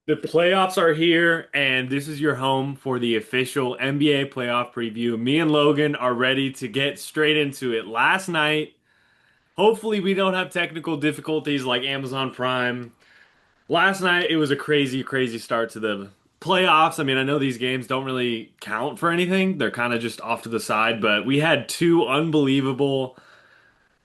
The playoffs are here, and this is your home for the official NBA playoff preview. Me and Logan are ready to get straight into it. Last night, hopefully, we don't have technical difficulties like Amazon Prime. Last night, it was a crazy, crazy start to the playoffs. I mean, I know these games don't really count for anything, they're kind of just off to the side, but we had two unbelievable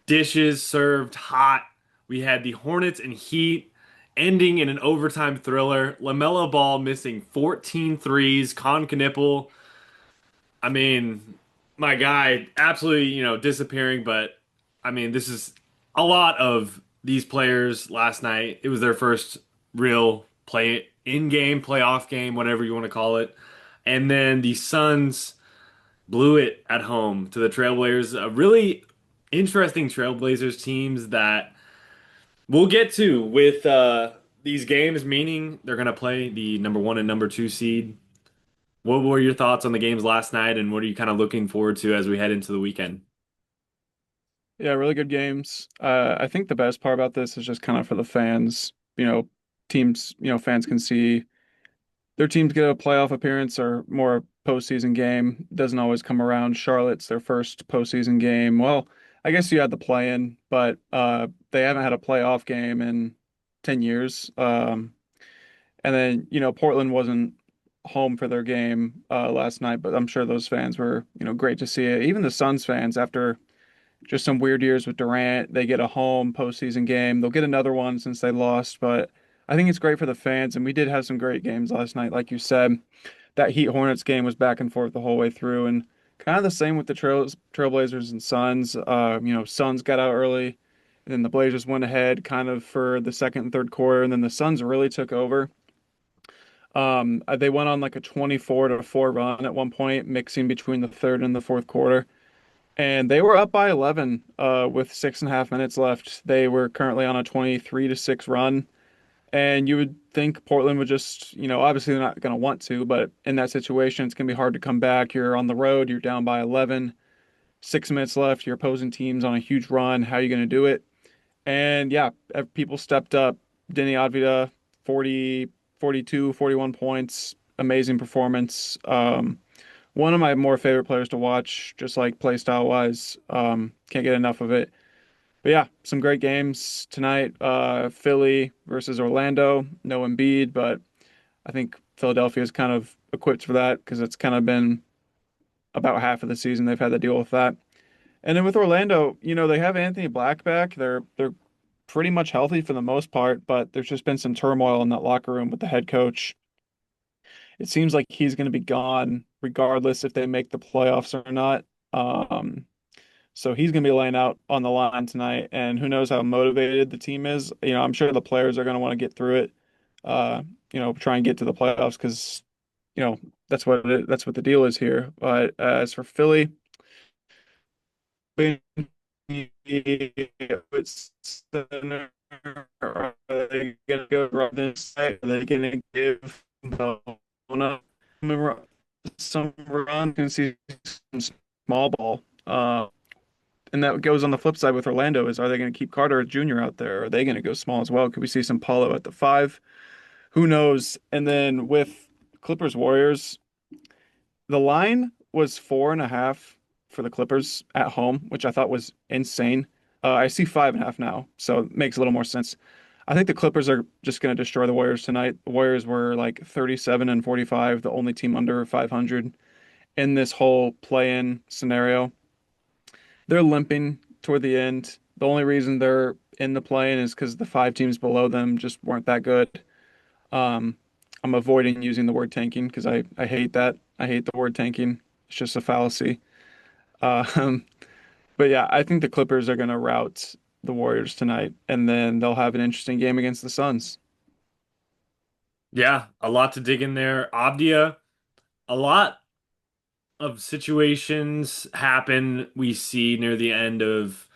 dishes served hot. We had the Hornets and Heat ending in an overtime thriller. LaMelo Ball missing 14 threes. Con Knipple, I mean, my guy, absolutely, disappearing. But I mean, this is a lot of these players last night. It was their first real play in-game playoff game, whatever you want to call it. And then the Suns blew it at home to the Trailblazers. A really interesting Trailblazers teams that we'll get to with these games, meaning they're going to play the number one and number two seed. What were your thoughts on the games last night, and what are you kind of looking forward to as we head into the weekend? Yeah, really good games. I think the best part about this is just kind of for the fans. Teams, fans can see their teams get a playoff appearance or more postseason game. Doesn't always come around. Charlotte's their first postseason game. Well, I guess you had the play-in, but they haven't had a playoff game in 10 years. And then, Portland wasn't home for their game last night, but I'm sure those fans were, great to see it. Even the Suns fans, after just some weird years with Durant. They get a home postseason game. They'll get another one since they lost, but I think it's great for the fans. And we did have some great games last night, like you said. That Heat Hornets game was back and forth the whole way through, and kind of the same with the Trailblazers and Suns. Suns got out early, and then the Blazers went ahead kind of for the second and third quarter, and then the Suns really took over. They went on like a 24-4 run at one point, mixing between the third and the fourth quarter. And they were up by 11 with 6.5 minutes left. They were currently on a 23-6 run. And you would think Portland would just, obviously they're not going to want to, but in that situation, it's going to be hard to come back. You're on the road, you're down by 11, 6 minutes left, your opposing team's on a huge run. How are you going to do it? And yeah, people stepped up. Denny Advida, 40, 42, 41 points. Amazing performance. One of my more favorite players to watch, just like play style wise. Can't get enough of it. But yeah, some great games tonight. Philly versus Orlando. No Embiid, but I think Philadelphia is kind of equipped for that because it's kind of been about half of the season they've had to deal with that. And then with Orlando, they have Anthony Black back. They're pretty much healthy for the most part, but there's just been some turmoil in that locker room with the head coach. It seems like he's going to be gone regardless if they make the playoffs or not. Um, so he's going to be laying out on the line tonight, and who knows how motivated the team is. I'm sure the players are going to want to get through it. Uh, try and get to the playoffs because you know that's what the deal is here. But as for Philly, it's are they going to go run this side? Are they going to give Bona some run and see some small ball? And that goes on the flip side with Orlando is are they going to keep Carter Jr. out there? Are they going to go small as well? Could we see some Paulo at the five? Who knows? And then with Clippers Warriors, the line was 4.5 for the Clippers at home, which I thought was insane. I see 5.5 now, so it makes a little more sense. I think the Clippers are just going to destroy the Warriors tonight. The Warriors were like 37-45, the only team under 500 in this whole play-in scenario. They're limping toward the end. The only reason they're in the play-in is because the five teams below them just weren't that good. Um, I'm avoiding using the word tanking because I hate that. I hate the word tanking. It's just a fallacy. Um, but yeah, I think the Clippers are going to rout the Warriors tonight, and then they'll have an interesting game against the Suns. Yeah, a lot to dig in there. Abdia, a lot of situations happen we see near the end of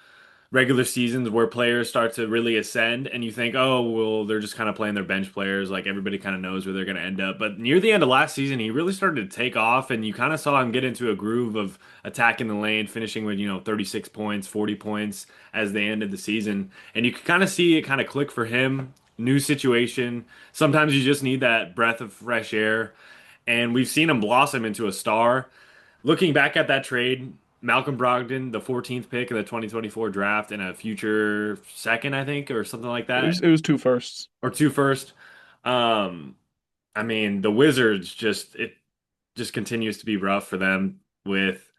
regular seasons where players start to really ascend and you think, oh, well, they're just kind of playing their bench players. Like everybody kind of knows where they're going to end up. But near the end of last season, he really started to take off and you kind of saw him get into a groove of attacking the lane, finishing with, 36 points, 40 points as they ended the season. And you could kind of see it kind of click for him new situation. Sometimes you just need that breath of fresh air, and we've seen him blossom into a star. Looking back at that trade, Malcolm Brogdon, the 14th pick in the 2024 draft, and a future second, I think, or something like It that, was it was two firsts. or two first. Um, I mean, the Wizards just it just continues to be rough for them with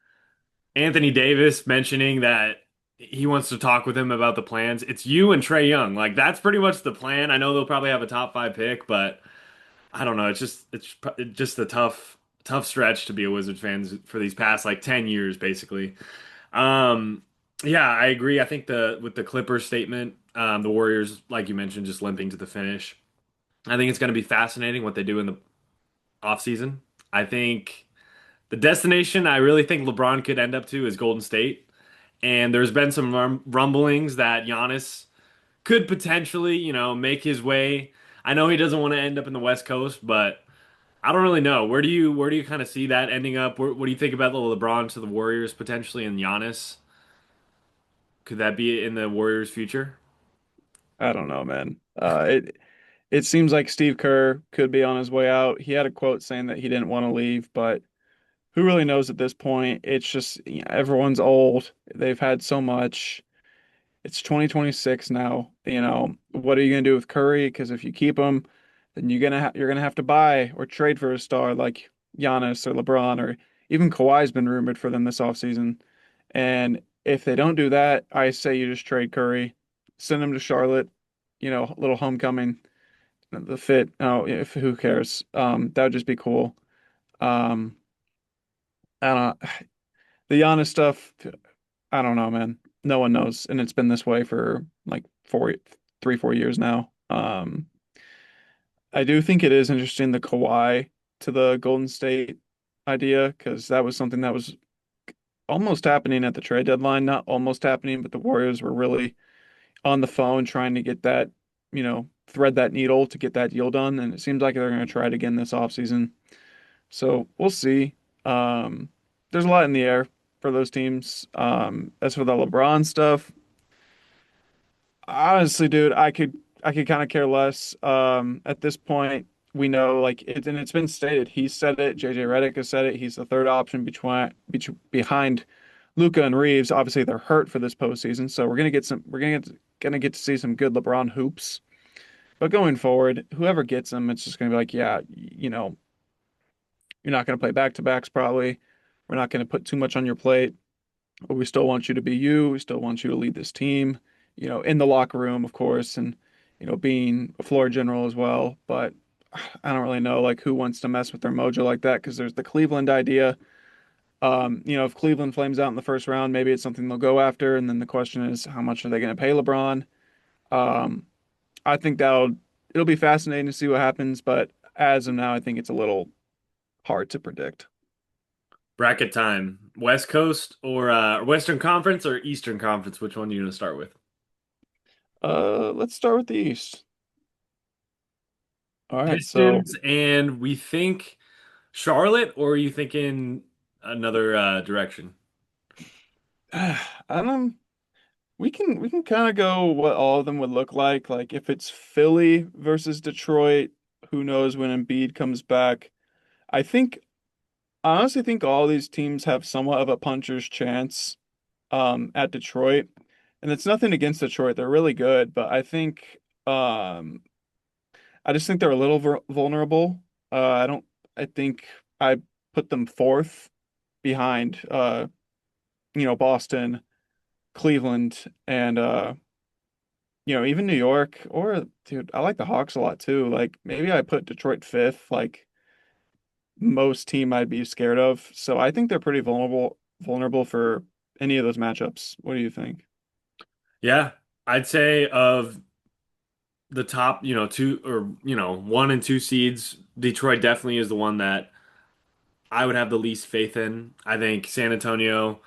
Anthony Davis mentioning that he wants to talk with him about the plans. It's you and Trey Young. Like that's pretty much the plan. I know they'll probably have a top five pick, but I don't know. It's just a tough stretch to be a Wizards fan for these past like 10 years basically. Um yeah, I agree. I think the with the Clippers statement, the Warriors, like you mentioned, just limping to the finish. I think it's going to be fascinating what they do in the offseason. I think the destination I really think LeBron could end up to is Golden State. And there's been some rumblings that Giannis could potentially, make his way. I know he doesn't want to end up in the West Coast, but I don't really know. Where do you kind of see that ending up? What do you think about the LeBron to the Warriors potentially and Giannis? Could that be in the Warriors' future? I don't know, man. It seems like Steve Kerr could be on his way out. He had a quote saying that he didn't want to leave, but who really knows at this point? It's just everyone's old. They've had so much. It's 2026 now. What are you gonna do with Curry? Because if you keep him, then you're gonna have to buy or trade for a star like Giannis or LeBron or even Kawhi's been rumored for them this offseason. And if they don't do that, I say you just trade Curry, send him to Charlotte. A little homecoming, the fit. Oh, if who cares? That would just be cool. Um, I don't. The Giannis stuff. I don't know, man. No one knows, and it's been this way for like 4 years now. I do think it is interesting the Kawhi to the Golden State idea because that was something that was almost happening at the trade deadline. Not almost happening, but the Warriors were really on the phone trying to get that, thread that needle to get that deal done, and it seems like they're going to try it again this offseason. So we'll see. Um, there's a lot in the air for those teams. As for the LeBron stuff, honestly, dude, I could kind of care less. At this point, we know like it, and it's been stated. He said it. JJ Redick has said it. He's the third option behind Luca and Reeves. Obviously, they're hurt for this postseason, so we're gonna get some. Gonna get to see some good LeBron hoops. But going forward, whoever gets them, it's just gonna be like, yeah, you're not gonna play back to backs probably. We're not gonna put too much on your plate. But we still want you to be you. We still want you to lead this team, in the locker room, of course, and, being a floor general as well. But I don't really know like who wants to mess with their mojo like that because there's the Cleveland idea. If Cleveland flames out in the first round, maybe it's something they'll go after. And then the question is, how much are they going to pay LeBron? Um, I think it'll be fascinating to see what happens, but as of now, I think it's a little hard to predict. Bracket time. West Coast or Western Conference or Eastern Conference? Which one are you going to start with? Let's start with the East. All right, so Pistons, and we think Charlotte, or are you thinking another direction? I don't. We can kind of go what all of them would look like. Like if it's Philly versus Detroit, who knows when Embiid comes back. I think I honestly think all these teams have somewhat of a puncher's chance at Detroit. And it's nothing against Detroit. They're really good, but um I just think they're a little vulnerable. I don't I think I put them fourth behind Boston, Cleveland, and even New York or dude, I like the Hawks a lot too. Like maybe I put Detroit fifth, like most team I'd be scared of. So I think they're pretty vulnerable for any of those matchups. What do you think? Yeah, I'd say of the top, two or one and two seeds, Detroit definitely is the one that I would have the least faith in. I think San Antonio,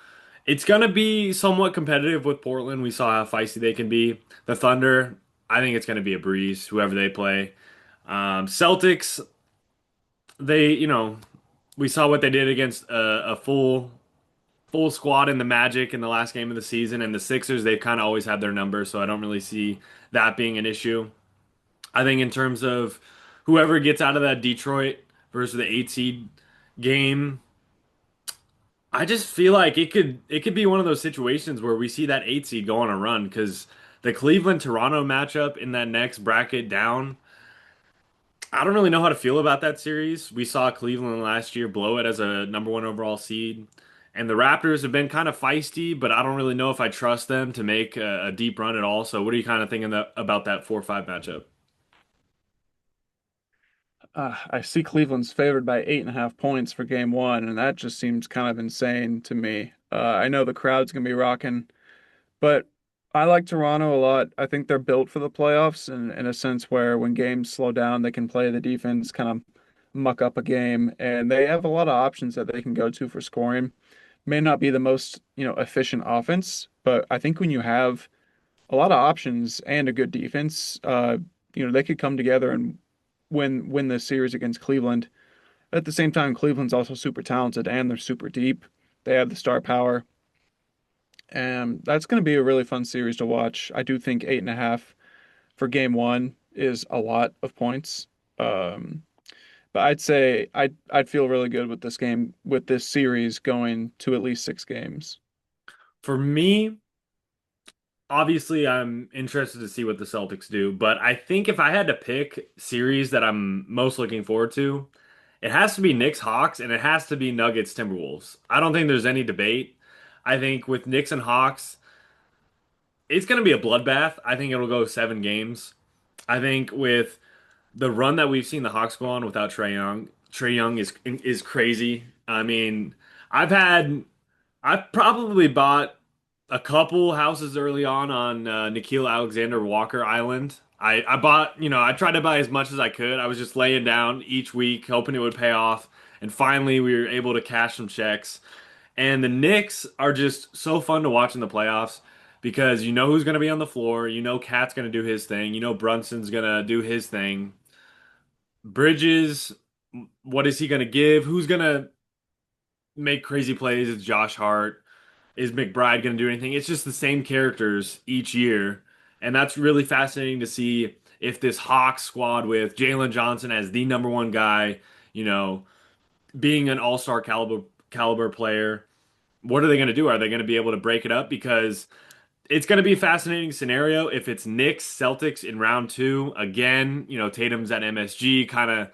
it's gonna be somewhat competitive with Portland. We saw how feisty they can be. The Thunder, I think it's gonna be a breeze, whoever they play. Celtics, we saw what they did against a full squad in the Magic in the last game of the season, and the Sixers, they've kind of always had their number, so I don't really see that being an issue. I think in terms of whoever gets out of that Detroit versus the 8 seed game, I just feel like it could be one of those situations where we see that 8 seed go on a run because the Cleveland Toronto matchup in that next bracket down, I don't really know how to feel about that series. We saw Cleveland last year blow it as a number one overall seed. And the Raptors have been kind of feisty, but I don't really know if I trust them to make a deep run at all. So, what are you kind of thinking about that 4-5 matchup? I see Cleveland's favored by 8.5 points for game one, and that just seems kind of insane to me. I know the crowd's gonna be rocking, but I like Toronto a lot. I think they're built for the playoffs in a sense where when games slow down, they can play the defense, kind of muck up a game, and they have a lot of options that they can go to for scoring. May not be the most, efficient offense, but I think when you have a lot of options and a good defense, they could come together and win this series against Cleveland. At the same time, Cleveland's also super talented and they're super deep. They have the star power. And that's going to be a really fun series to watch. I do think 8.5 for game one is a lot of points. Um, but I'd say I'd feel really good with this game, with this series going to at least 6 games. For me, obviously, I'm interested to see what the Celtics do, but I think if I had to pick series that I'm most looking forward to, it has to be Knicks Hawks and it has to be Nuggets Timberwolves. I don't think there's any debate. I think with Knicks and Hawks, it's going to be a bloodbath. I think it'll go 7 games. I think with the run that we've seen the Hawks go on without Trey Young is crazy. I mean, I've had I've probably bought a couple houses early on Nikhil Alexander Walker Island. I bought, I tried to buy as much as I could. I was just laying down each week, hoping it would pay off. And finally, we were able to cash some checks. And the Knicks are just so fun to watch in the playoffs because you know who's going to be on the floor. You know Cat's going to do his thing. You know Brunson's going to do his thing. Bridges, what is he going to give? Who's going to make crazy plays? It's Josh Hart. Is McBride going to do anything? It's just the same characters each year. And that's really fascinating to see if this Hawks squad with Jalen Johnson as the number one guy, you know, being an all-star caliber player, what are they going to do? Are they going to be able to break it up? Because it's going to be a fascinating scenario if it's Knicks Celtics in round two. Again, Tatum's at MSG, kind of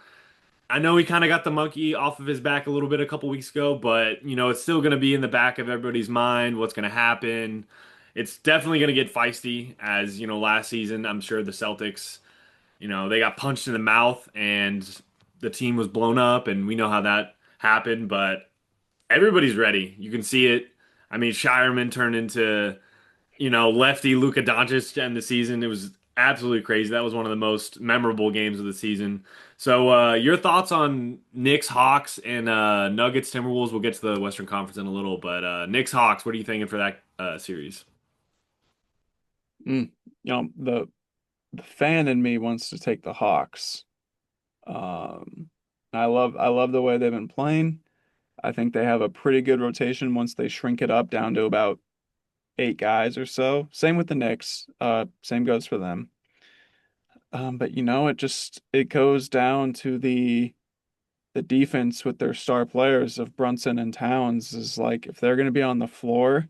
I know he kind of got the monkey off of his back a little bit a couple weeks ago, but it's still going to be in the back of everybody's mind what's going to happen. It's definitely going to get feisty as, last season, I'm sure the Celtics, they got punched in the mouth and the team was blown up and we know how that happened, but everybody's ready. You can see it. I mean, Shireman turned into lefty Luka Doncic to end the season. It was absolutely crazy. That was one of the most memorable games of the season. So, your thoughts on Knicks, Hawks, and Nuggets, Timberwolves? We'll get to the Western Conference in a little, but Knicks, Hawks. What are you thinking for that series? Mm. The fan in me wants to take the Hawks. Um, I love the way they've been playing. I think they have a pretty good rotation once they shrink it up down to about 8 guys or so. Same with the Knicks. Same goes for them. But it goes down to the defense with their star players of Brunson and Towns is like if they're going to be on the floor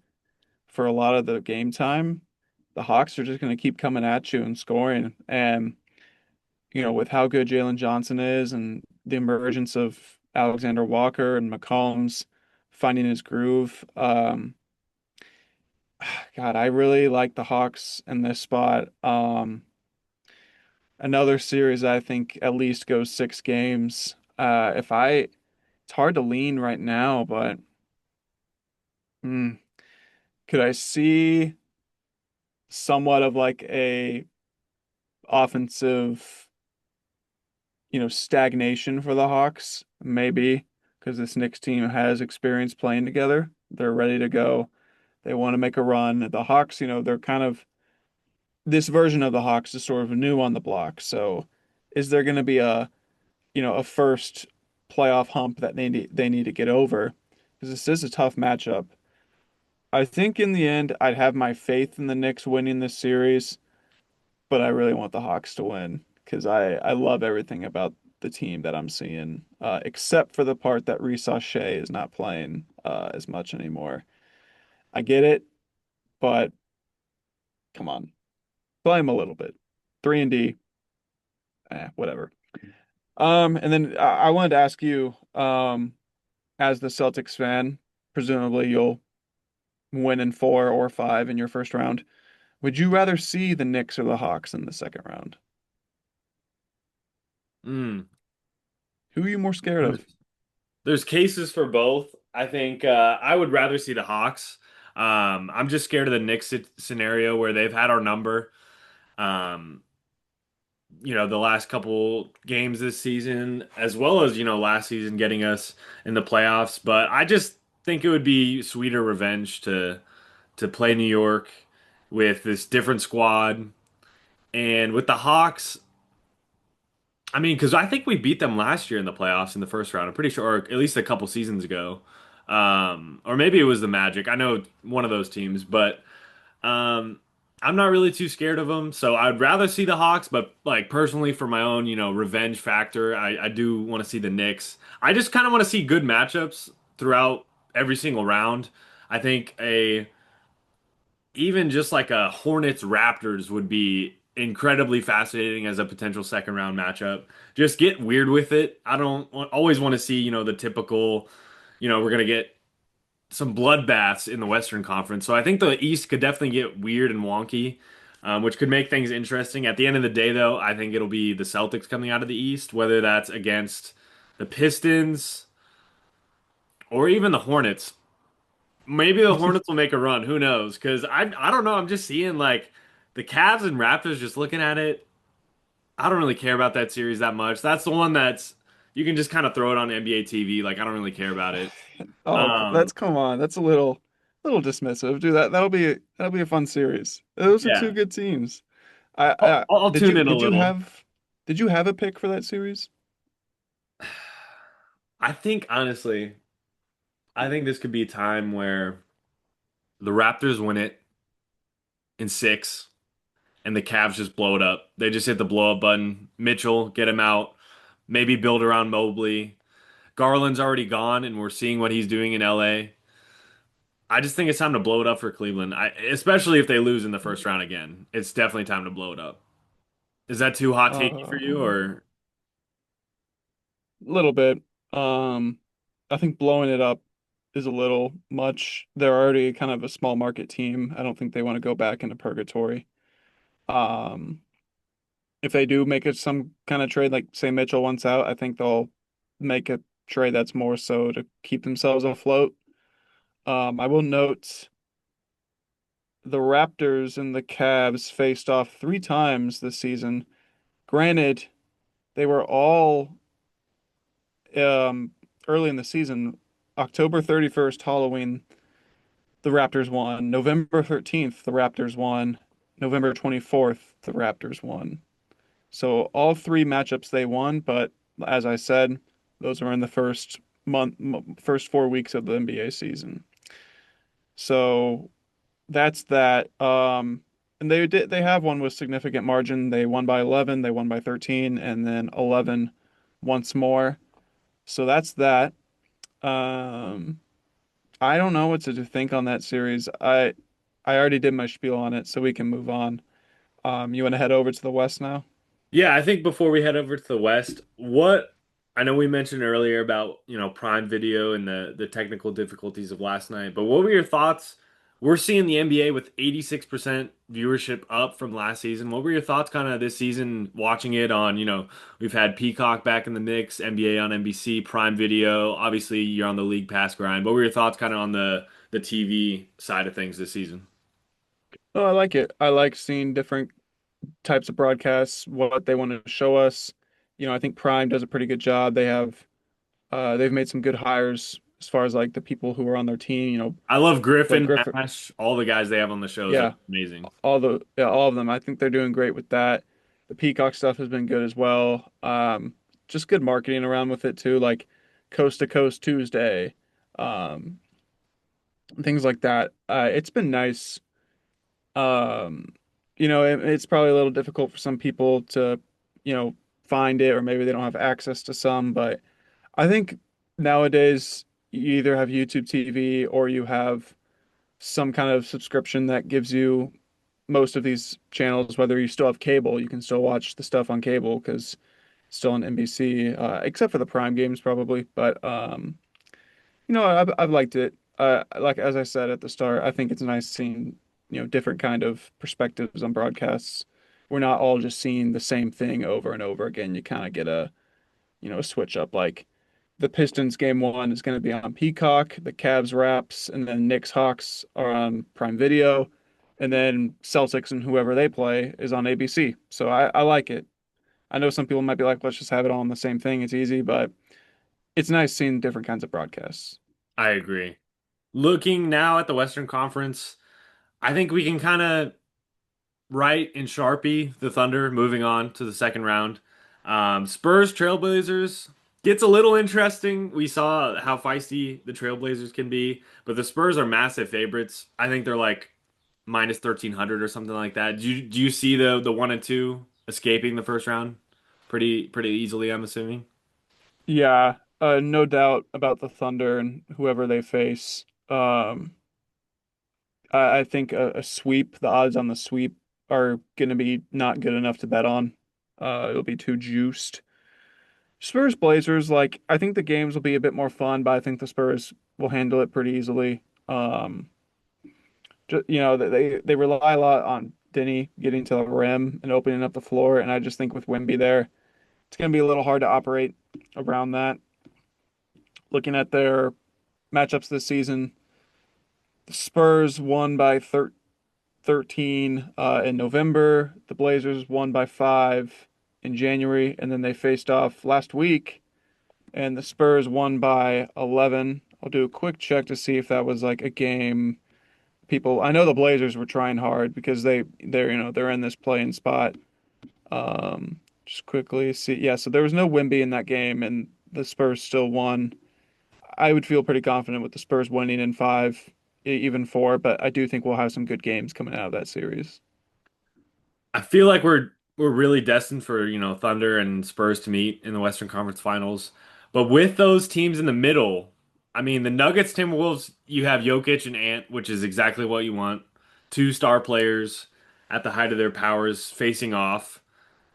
for a lot of the game time, the Hawks are just going to keep coming at you and scoring. And with how good Jalen Johnson is and the emergence of Alexander Walker and McCollum's finding his groove, God, I really like the Hawks in this spot. Another series I think at least goes 6 games. It's hard to lean right now, but hmm, could I see somewhat of like a offensive, stagnation for the Hawks? Maybe because this Knicks team has experience playing together. They're ready to go. They want to make a run. The Hawks, they're kind of this version of the Hawks is sort of new on the block. So is there going to be a first playoff hump that they need to get over? Because this is a tough matchup. I think in the end, I'd have my faith in the Knicks winning this series, but I really want the Hawks to win because I love everything about the team that I'm seeing, except for the part that Reece Shea is not playing as much anymore. I get it, but come on, play him a little bit. 3 and D, whatever. And then I wanted to ask you, as the Celtics fan, presumably you'll win in 4 or 5 in your first round. Would you rather see the Knicks or the Hawks in the second round? Mm. Who are you more scared of? There's cases for both. I think I would rather see the Hawks. I'm just scared of the Knicks scenario where they've had our number. Um, the last couple games this season, as well as, last season getting us in the playoffs. But I just think it would be sweeter revenge to play New York with this different squad. And with the Hawks, I mean, because I think we beat them last year in the playoffs in the first round. I'm pretty sure, or at least a couple seasons ago. Or maybe it was the Magic. I know one of those teams, but um, I'm not really too scared of them. So I'd rather see the Hawks, but like personally, for my own, revenge factor, I do want to see the Knicks. I just kind of want to see good matchups throughout every single round. I think a even just like a Hornets Raptors would be incredibly fascinating as a potential second round matchup. Just get weird with it. I don't always want to see, the typical, we're going to get some bloodbaths in the Western Conference. So I think the East could definitely get weird and wonky, which could make things interesting. At the end of the day, though, I think it'll be the Celtics coming out of the East, whether that's against the Pistons or even the Hornets. Maybe the Hornets will make a run. Who knows? Because I don't know. I'm just seeing like the Cavs and Raptors. Just looking at it, I don't really care about that series that much. That's the one that's you can just kind of throw it on NBA TV. Like I don't really care about it. Oh, Um, that's come on. That's a little dismissive. Dude, that'll be a fun series. Those are two yeah, good teams. I'll Did tune you in a little. did you have a pick for that series? I think honestly, I think this could be a time where the Raptors win it in six, and the Cavs just blow it up. They just hit the blow up button. Mitchell, get him out. Maybe build around Mobley. Garland's already gone, and we're seeing what he's doing in LA. I just think it's time to blow it up for Cleveland. Especially if they lose in the first round again. It's definitely time to blow it up. Is that too hot takey for you, Um, or little bit. Um, I think blowing it up is a little much. They're already kind of a small market team. I don't think they want to go back into purgatory. Um, if they do make it some kind of trade, like say Mitchell wants out, I think they'll make a trade that's more so to keep themselves afloat. I will note the Raptors and the Cavs faced off 3 times this season. Granted, they were all um, early in the season. October 31st, Halloween, the Raptors won. November 13th, the Raptors won. November 24th, the Raptors won. So all 3 matchups they won, but as I said, those were in the first 4 weeks of the NBA season. So that's that. And they have won with significant margin. They won by 11, they won by 13, and then 11 once more. So that's that. Um, I don't know what to think on that series. I already did my spiel on it, so we can move on. You want to head over to the West now? yeah, I think before we head over to the West, what I know we mentioned earlier about, Prime Video and the technical difficulties of last night, but what were your thoughts? We're seeing the NBA with 86% viewership up from last season. What were your thoughts kind of this season watching it on, we've had Peacock back in the mix, NBA on NBC, Prime Video. Obviously, you're on the League Pass grind. What were your thoughts kind of on the TV side of things this season? Oh, I like it. I like seeing different types of broadcasts, what they want to show us. I think Prime does a pretty good job. They've made some good hires as far as like the people who are on their team, I love Blake Griffin, Griffin. Nash, all the guys they have on the shows are Yeah, amazing. all of them. I think they're doing great with that. The Peacock stuff has been good as well. Just good marketing around with it too, like Coast to Coast Tuesday, um, things like that. It's been nice. Um, it's probably a little difficult for some people to. find it, or maybe they don't have access to some. But I think nowadays you either have YouTube TV or you have some kind of subscription that gives you most of these channels. Whether you still have cable, you can still watch the stuff on cable because it's still on NBC, except for the Prime games probably. But I've liked it. Like as I said at the start, I think it's nice seeing, different kind of perspectives on broadcasts. We're not all just seeing the same thing over and over again. You kind of get a switch up. Like the Pistons game one is going to be on Peacock, the Cavs Raps, and then Knicks Hawks are on Prime Video, and then Celtics and whoever they play is on ABC. So I like it. I know some people might be like, let's just have it all on the same thing. It's easy, but it's nice seeing different kinds of broadcasts. I agree. Looking now at the Western Conference, I think we can kind of write in Sharpie the Thunder moving on to the second round. Spurs Trailblazers gets a little interesting. We saw how feisty the Trailblazers can be, but the Spurs are massive favorites. I think they're like minus 1300 or something like that. Do you see the one and two escaping the first round pretty easily, I'm assuming? Yeah, no doubt about the Thunder and whoever they face. I think a sweep, the odds on the sweep are going to be not good enough to bet on. It'll be too juiced. Spurs Blazers, like I think the games will be a bit more fun, but I think the Spurs will handle it pretty easily. They rely a lot on Denny getting to the rim and opening up the floor, and I just think with Wemby there, it's going to be a little hard to operate around that. Looking at their matchups this season, the Spurs won by 13 in November. The Blazers won by 5 in January, and then they faced off last week, and the Spurs won by 11. I'll do a quick check to see if that was like a game. I know the Blazers were trying hard because they're in this playing spot. Just quickly see, yeah. So there was no Wimby in that game, and the Spurs still won. I would feel pretty confident with the Spurs winning in 5, even 4, but I do think we'll have some good games coming out of that series. I feel like we're really destined for, Thunder and Spurs to meet in the Western Conference Finals. But with those teams in the middle, I mean, the Nuggets, Timberwolves, you have Jokic and Ant, which is exactly what you want. Two star players at the height of their powers facing off.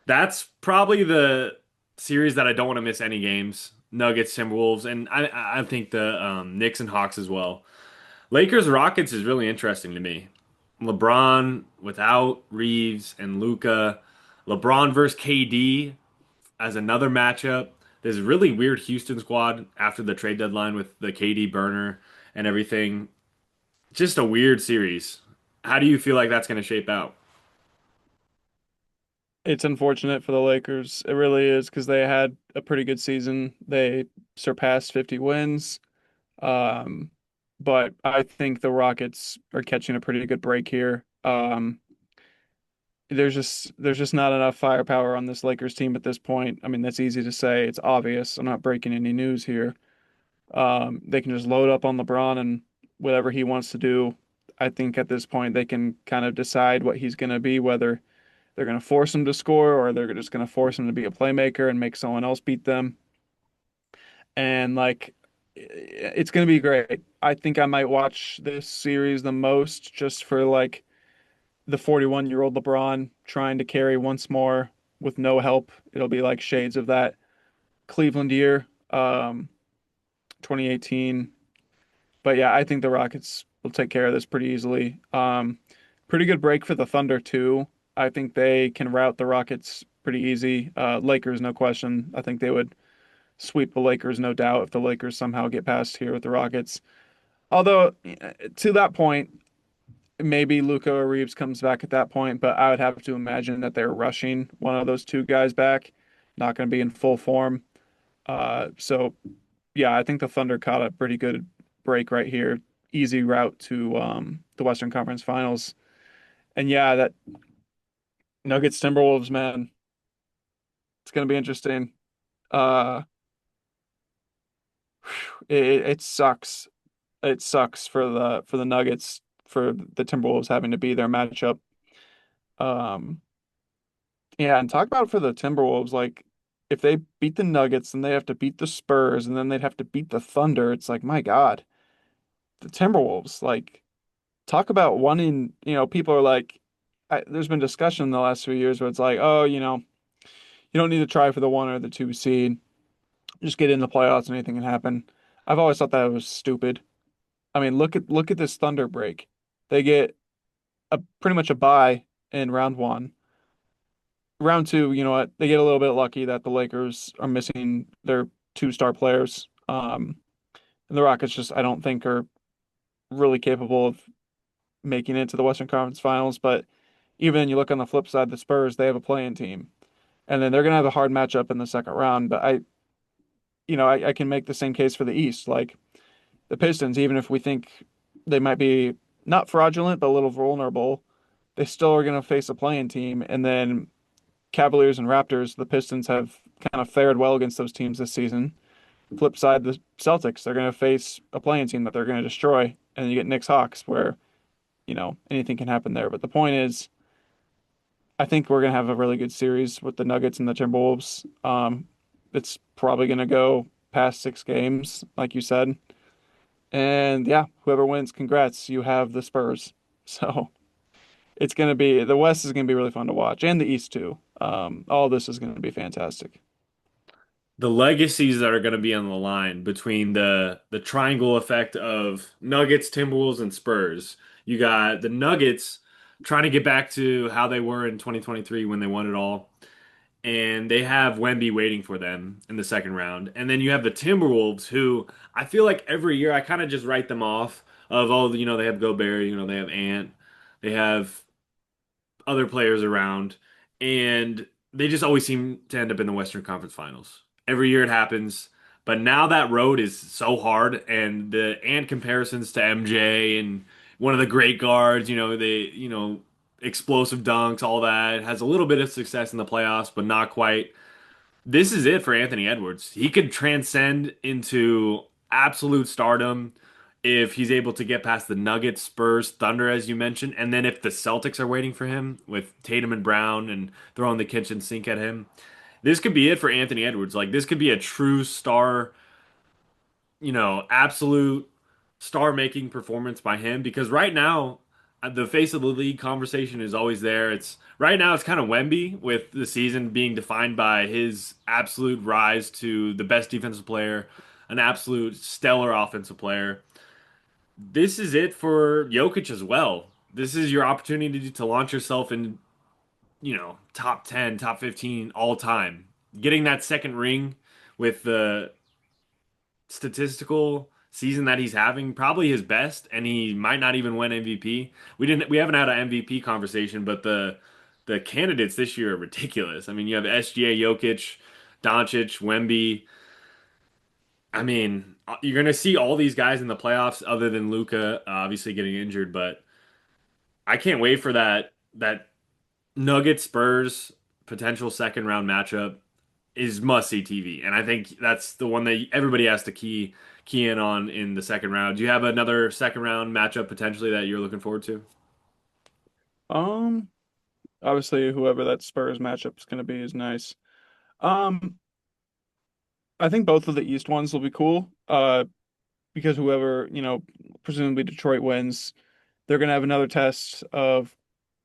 That's probably the series that I don't want to miss any games. Nuggets, Timberwolves, and I think the Knicks and Hawks as well. Lakers Rockets is really interesting to me. LeBron without Reeves and Luca. LeBron versus KD as another matchup. There's a really weird Houston squad after the trade deadline with the KD burner and everything. Just a weird series. How do you feel like that's going to shape out? It's unfortunate for the Lakers. It really is because they had a pretty good season. They surpassed 50 wins. Um, but I think the Rockets are catching a pretty good break here. There's just not enough firepower on this Lakers team at this point. I mean, that's easy to say. It's obvious. I'm not breaking any news here. They can just load up on LeBron and whatever he wants to do. I think at this point they can kind of decide what he's going to be, whether they're going to force him to score or they're just going to force him to be a playmaker and make someone else beat them. And like, it's going to be great. I think I might watch this series the most just for like the 41-year-old LeBron trying to carry once more with no help. It'll be like shades of that Cleveland year, 2018. But yeah, I think the Rockets will take care of this pretty easily. Pretty good break for the Thunder too. I think they can rout the Rockets pretty easy. Lakers, no question. I think they would sweep the Lakers, no doubt, if the Lakers somehow get past here with the Rockets. Although to that point, maybe Luka or Reeves comes back at that point, but I would have to imagine that they're rushing one of those two guys back, not going to be in full form. So yeah, I think the Thunder caught a pretty good break right here. Easy route to the Western Conference Finals. And yeah, that Nuggets Timberwolves, man, it's going to be interesting. Uh, it sucks. It sucks for the Nuggets for the Timberwolves having to be their matchup. Um, Yeah, and talk about for the Timberwolves, like if they beat the Nuggets, then they have to beat the Spurs, and then they'd have to beat the Thunder. It's like, my God, the Timberwolves, like talk about wanting, people are like, there's been discussion in the last few years where it's like, oh, you don't need to try for the one or the two seed. Just get in the playoffs and anything can happen. I've always thought that was stupid. I mean, look at this Thunder break. They get a pretty much a bye in round one. Round two, you know what? They get a little bit lucky that the Lakers are missing their two-star players. And the Rockets just, I don't think, are really capable of making it to the Western Conference Finals. But even you look on the flip side, the Spurs, they have a play-in team, and then they're gonna have a hard matchup in the second round. But I can make the same case for the East. Like the Pistons, even if we think they might be not fraudulent but a little vulnerable, they still are gonna face a play-in team, and then Cavaliers and Raptors, the Pistons have kind of fared well against those teams this season. Flip side, the Celtics, they're going to face a playing team that they're going to destroy. And you get Knicks Hawks, where, anything can happen there. But the point is, I think we're going to have a really good series with the Nuggets and the Timberwolves. It's probably going to go past 6 games, like you said. And yeah, whoever wins, congrats, you have the Spurs. So it's going to be, the West is going to be really fun to watch, and the East too. All this is going to be fantastic. The legacies that are going to be on the line between the triangle effect of Nuggets, Timberwolves, and Spurs. You got the Nuggets trying to get back to how they were in 2023 when they won it all, and they have Wemby waiting for them in the second round. And then you have the Timberwolves, who I feel like every year I kind of just write them off of, oh, they have Gobert, they have Ant, they have other players around, and they just always seem to end up in the Western Conference Finals. Every year it happens, but now that road is so hard, and the Ant comparisons to MJ and one of the great guards, explosive dunks, all that, has a little bit of success in the playoffs, but not quite. This is it for Anthony Edwards. He could transcend into absolute stardom if he's able to get past the Nuggets, Spurs, Thunder, as you mentioned, and then if the Celtics are waiting for him with Tatum and Brown and throwing the kitchen sink at him, this could be it for Anthony Edwards. Like this could be a true star, absolute star-making performance by him because right now the face of the league conversation is always there. It's right now it's kind of Wemby with the season being defined by his absolute rise to the best defensive player, an absolute stellar offensive player. This is it for Jokic as well. This is your opportunity to launch yourself in, top 10, top 15 all time. Getting that second ring with the statistical season that he's having, probably his best, and he might not even win MVP. We haven't had an MVP conversation, but the candidates this year are ridiculous. I mean, you have SGA, Jokic, Doncic, Wemby. I mean, you're gonna see all these guys in the playoffs, other than Luca, obviously getting injured. But I can't wait for that Nuggets Spurs potential second round matchup is must see TV, and I think that's the one that everybody has to key in on in the second round. Do you have another second round matchup potentially that you're looking forward to? Um, Obviously, whoever that Spurs matchup is going to be is nice. Um, I think both of the East ones will be cool. Because whoever, presumably Detroit wins, they're going to have another test of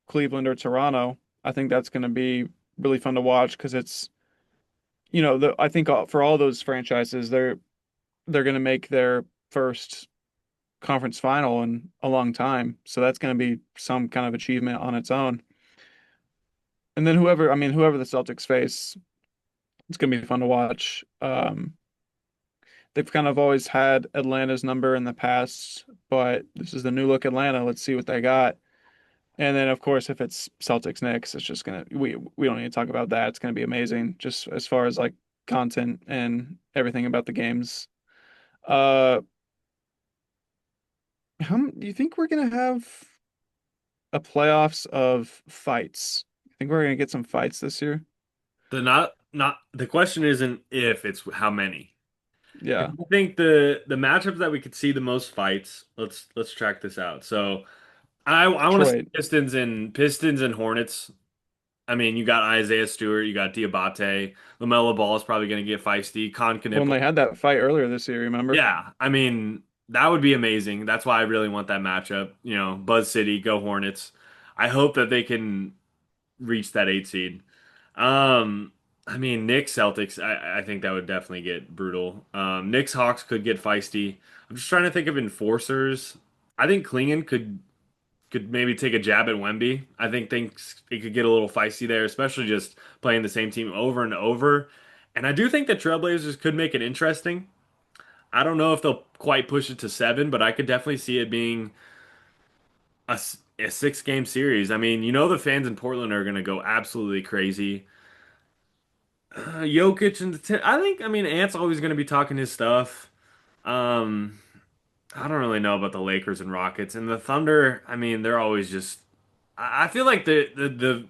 Cleveland or Toronto. I think that's going to be really fun to watch because it's, I think for all those franchises, they're going to make their first conference final in a long time. So that's going to be some kind of achievement on its own. And then whoever the Celtics face, it's going to be fun to watch. They've kind of always had Atlanta's number in the past, but this is the new look Atlanta. Let's see what they got. And then of course if it's Celtics Knicks, it's just gonna we don't need to talk about that. It's gonna be amazing just as far as like content and everything about the games. Uh do you think we're gonna have a playoffs of fights? I think we're gonna get some fights this year. The question isn't if, it's how many. Yeah. 'Cause I think the matchups that we could see the most fights. Let's track this out. So I want to see Detroit. Pistons and Hornets. I mean, you got Isaiah Stewart, you got Diabate, LaMelo Ball is probably going to get feisty. Con When Knipple. they had that fight earlier this year, remember? Yeah, I mean, that would be amazing. That's why I really want that matchup. Buzz City, go Hornets. I hope that they can reach that 8 seed. Um, I mean, Knicks Celtics, I think that would definitely get brutal. Knicks Hawks could get feisty. I'm just trying to think of enforcers. I think Klingon could maybe take a jab at Wemby. I think things it could get a little feisty there, especially just playing the same team over and over. And I do think the Trailblazers could make it interesting. I don't know if they'll quite push it to 7, but I could definitely see it being a 6 game series. I mean, the fans in Portland are going to go absolutely crazy. Jokic and I think, I mean, Ant's always going to be talking his stuff. Um, I don't really know about the Lakers and Rockets and the Thunder. I mean, they're always just. I feel like the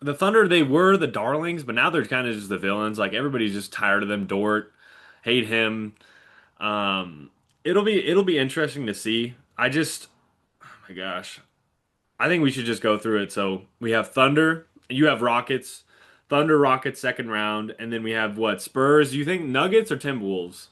Thunder, they were the darlings, but now they're kind of just the villains. Like everybody's just tired of them. Dort, hate him. Um, it'll be interesting to see. Oh my gosh, I think we should just go through it. So we have Thunder, you have Rockets, Thunder Rockets second round, and then we have what Spurs? Do you think Nuggets or Timberwolves?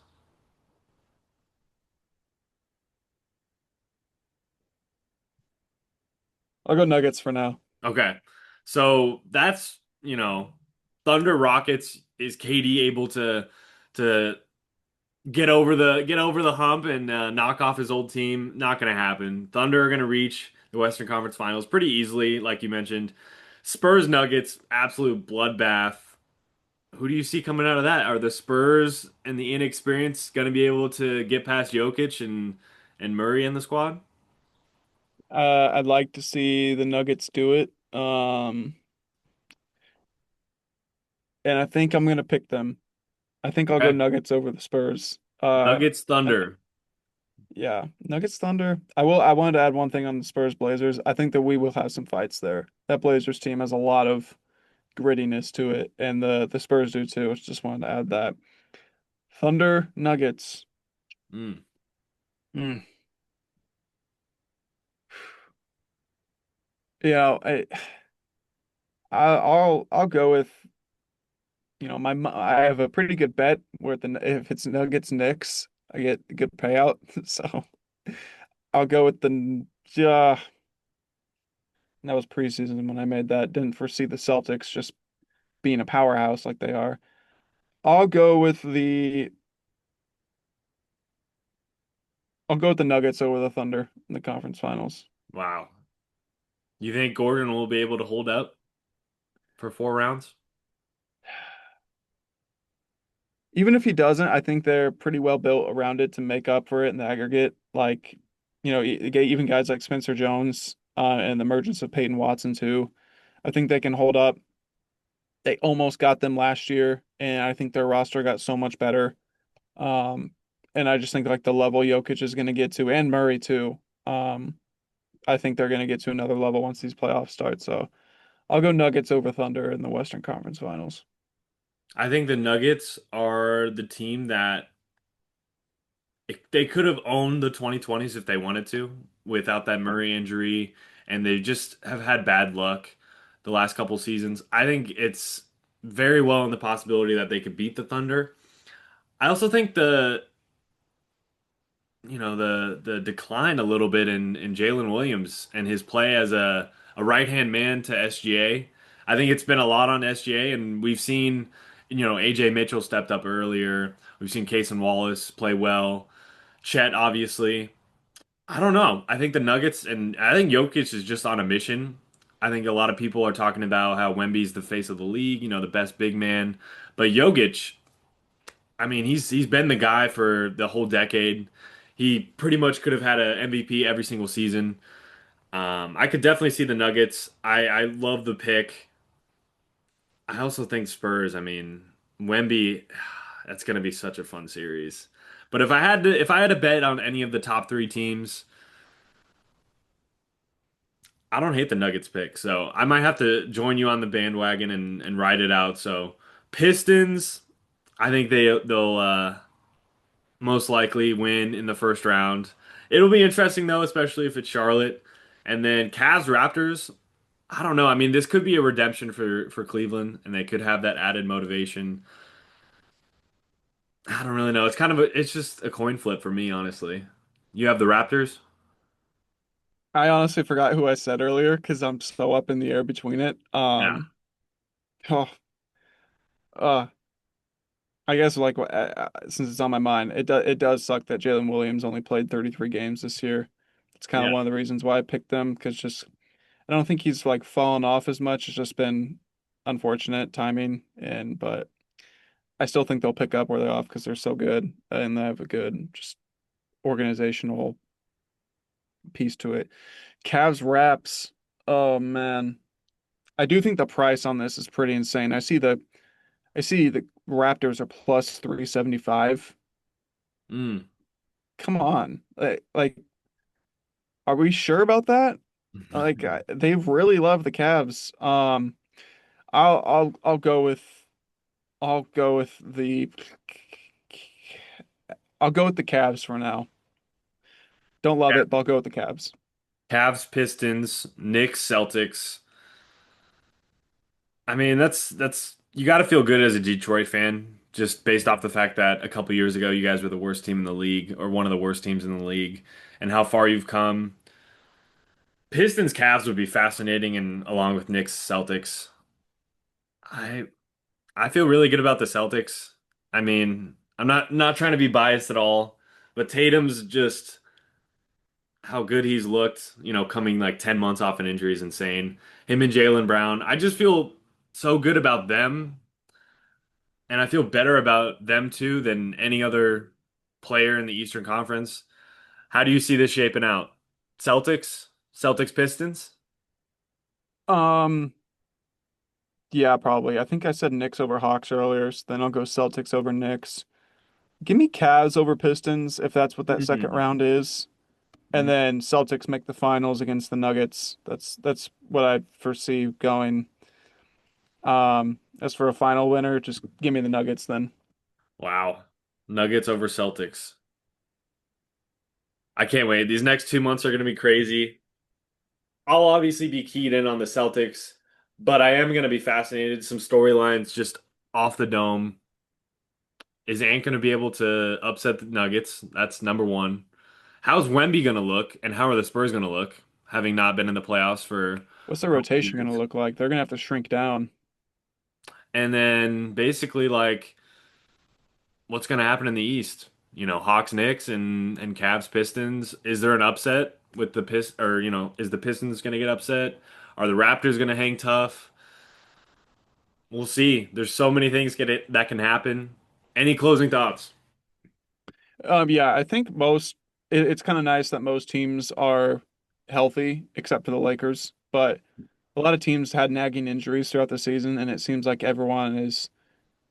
I'll go Nuggets for now. Okay, so that's Thunder Rockets. Is KD able to get over the hump and knock off his old team? Not gonna happen. Thunder are gonna reach the Western Conference Finals pretty easily, like you mentioned. Spurs Nuggets, absolute bloodbath. Who do you see coming out of that? Are the Spurs and the inexperience gonna be able to get past Jokic and Murray in the squad? I'd like to see the Nuggets do it. And I think I'm gonna pick them. I think I'll go Okay. Nuggets over the Spurs. Nuggets I th Thunder. Yeah, Nuggets Thunder. I wanted to add one thing on the Spurs Blazers. I think that we will have some fights there. That Blazers team has a lot of grittiness to it, and the Spurs do too. I just wanted to add that. Thunder Nuggets. Mm. Mm. Yeah, I'll go with I have a pretty good bet where if it's Nuggets Knicks, I get a good payout. So I'll go with that was preseason when I made that. Didn't foresee the Celtics just being a powerhouse like they are. I'll go with the I'll go with the Nuggets over the Thunder in the conference finals. Wow. You think Gordon will be able to hold up for 4 rounds? Even if he doesn't, I think they're pretty well built around it to make up for it in the aggregate. Like, even guys like Spencer Jones, and the emergence of Peyton Watson too. I think they can hold up. They almost got them last year, and I think their roster got so much better. Um, and I just think like the level Jokic is going to get to, and Murray too. Um, I think they're going to get to another level once these playoffs start. So I'll go Nuggets over Thunder in the Western Conference Finals. I think the Nuggets are the team that they could have owned the 2020s if they wanted to without that Murray injury, and they just have had bad luck the last couple seasons. I think it's very well in the possibility that they could beat the Thunder. I also think the decline a little bit in Jalen Williams and his play as a right-hand man to SGA. I think it's been a lot on SGA, and we've seen, AJ Mitchell stepped up earlier. We've seen Cason Wallace play well. Chet, obviously. I don't know. I think the Nuggets and I think Jokic is just on a mission. I think a lot of people are talking about how Wemby's the face of the league, the best big man. But Jokic, I mean, he's been the guy for the whole decade. He pretty much could have had an MVP every single season. I could definitely see the Nuggets. I love the pick. I also think Spurs. I mean, Wemby, that's going to be such a fun series. But if I had to bet on any of the top 3 teams, I don't hate the Nuggets pick. So I might have to join you on the bandwagon and ride it out. So Pistons, I think they'll most likely win in the first round. It'll be interesting though, especially if it's Charlotte. And then Cavs Raptors. I don't know. I mean, this could be a redemption for Cleveland, and they could have that added motivation. I don't really know. It's just a coin flip for me, honestly. You have the Raptors? I honestly forgot who I said earlier because I'm so up in the air between it. Yeah. Oh, uh, I guess like since it's on my mind, it does suck that Jalen Williams only played 33 games this year. It's kind of Yeah. one of the reasons why I picked them because just I don't think he's like fallen off as much. It's just been unfortunate timing, and but I still think they'll pick up where they're off because they're so good and they have a good just organizational piece to it. Cavs Raps. Oh man. I do think the price on this is pretty insane. I see the Raptors are plus 375. Mm. Come on. Are we sure about that? They really love the Cavs. I'll go with the I'll go with the Cavs for now. Don't love it, but I'll go with the Cavs. Cavs, Pistons, Knicks, Celtics. I mean, that's you got to feel good as a Detroit fan, just based off the fact that a couple years ago you guys were the worst team in the league, or one of the worst teams in the league, and how far you've come. Pistons, Cavs would be fascinating, and along with Knicks, Celtics. I I feel really good about the Celtics. I mean, I'm not trying to be biased at all, but Tatum's just how good he's looked, coming like 10 months off an injury is insane. Him and Jaylen Brown, I just feel so good about them, and I feel better about them too than any other player in the Eastern Conference. How do you see this shaping out? Celtics? Celtics Pistons? Um, yeah, probably. I think I said Knicks over Hawks earlier, so then I'll go Celtics over Knicks. Give me Cavs over Pistons if that's what that second Mhm. round is. And then Celtics make the finals against the Nuggets. That's what I foresee going. As for a final winner, just give me the Nuggets then. Wow. Nuggets over Celtics. I can't wait. These next 2 months are going to be crazy. I'll obviously be keyed in on the Celtics, but I am going to be fascinated. Some storylines just off the dome. Is Ant going to be able to upset the Nuggets? That's number one. How's Wemby going to look, and how are the Spurs going to look, having not been in the playoffs for What's the a couple rotation going to years? look like? They're going to have to shrink down. And then basically, like, what's going to happen in the East? Hawks, Knicks, and Cavs, Pistons. Is there an upset with the or is the Pistons going to get upset? Are the Raptors going to hang tough? We'll see. There's so many things that can happen. Any closing thoughts? Yeah, I think it's kind of nice that most teams are healthy except for the Lakers, but a lot of teams had nagging injuries throughout the season, and it seems like everyone is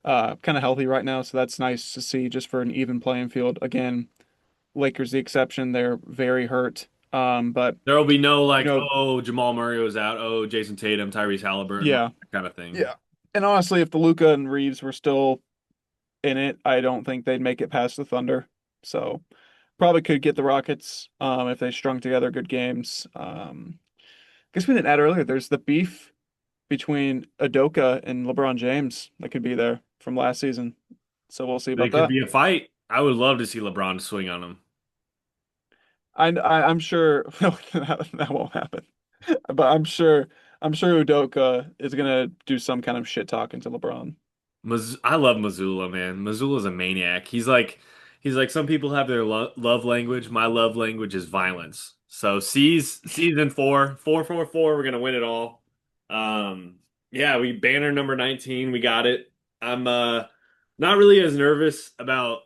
kind of healthy right now. So that's nice to see just for an even playing field. Again, Lakers the exception; they're very hurt. But There will be no you like, know, oh, Jamal Murray was out. Oh, Jason Tatum, Tyrese Halliburton, like yeah, that kind of thing. yeah. And honestly, if the Luca and Reeves were still in it, I don't think they'd make it past the Thunder. So probably could get the Rockets if they strung together good games. Guess we didn't add earlier. There's the beef between Udoka and LeBron James that could be there from last season. So we'll see They about could that. be a fight. I would love to see LeBron swing on him. I'm sure that won't happen, but I'm sure Udoka is gonna do some kind of shit talking to LeBron. I love Missoula, man. Missoula's a maniac. He's like some people have their love language. My love language is violence. So season 4, 4, 4, 4. We're gonna win it all. Um, yeah, we banner number 19. We got it. I'm not really as nervous about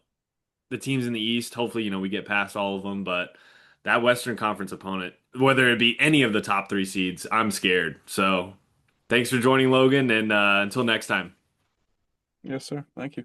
the teams in the East. Hopefully, we get past all of them, but that Western Conference opponent, whether it be any of the top three seeds, I'm scared. So thanks for joining, Logan, and until next time. Yes, sir. Thank you.